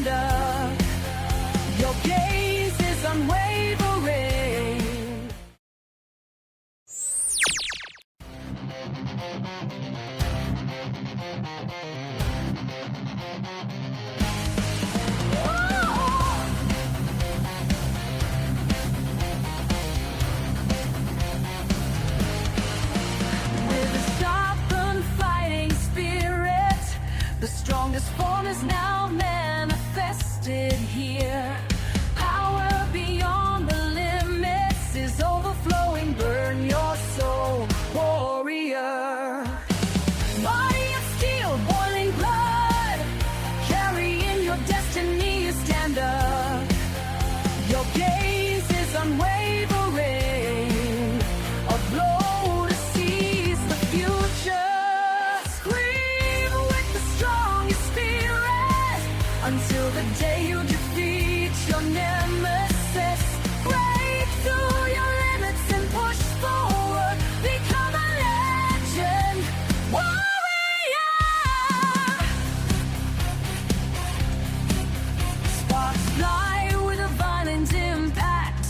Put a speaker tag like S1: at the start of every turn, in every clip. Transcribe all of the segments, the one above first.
S1: stand up. Your gaze is unwavering. With a sharpened fighting spirit, the strongest form is now manifested here. Power beyond the limits is overflowing. Burn your soul, warrior. Body of steel, boiling blood, carrying your destiny, you stand up. Your gaze is unwavering, a blow to seize the future. Scream with the strongest spirit until the day you defeat your nemesis. Break through your limits and push forward. Become a legend, warrior. Sparks fly with a violent impact,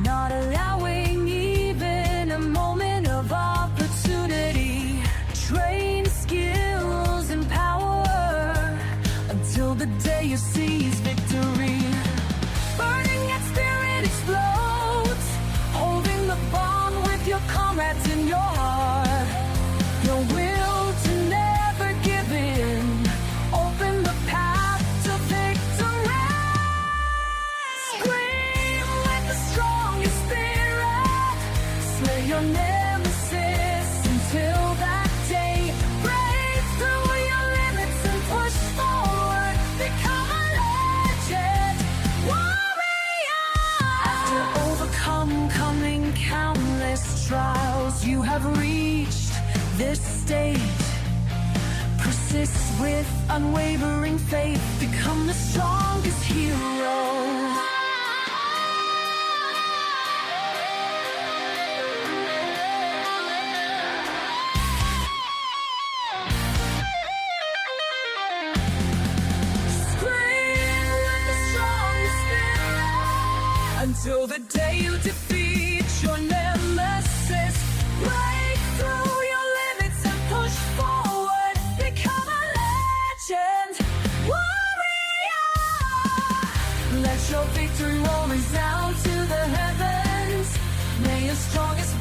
S1: not allowing even a moment of opportunity. Train skills and power until the day you seize victory. Burning that spirit explodes, holding the bond with your comrades in your heart. Your will to never give in, open the path to victory. Scream with the strongest spirit, slay your nemesis until that day. Break through your limits and push forward. Become a legend, warrior. After overcoming countless trials, you have reached this state. Persist with unwavering faith. Become the strongest hero. Scream with the strongest spirit until the day you defeat your nemesis. Break through your limits and push forward. Become a legend, warrior. Let your victory roll resound to the heavens. May your strongest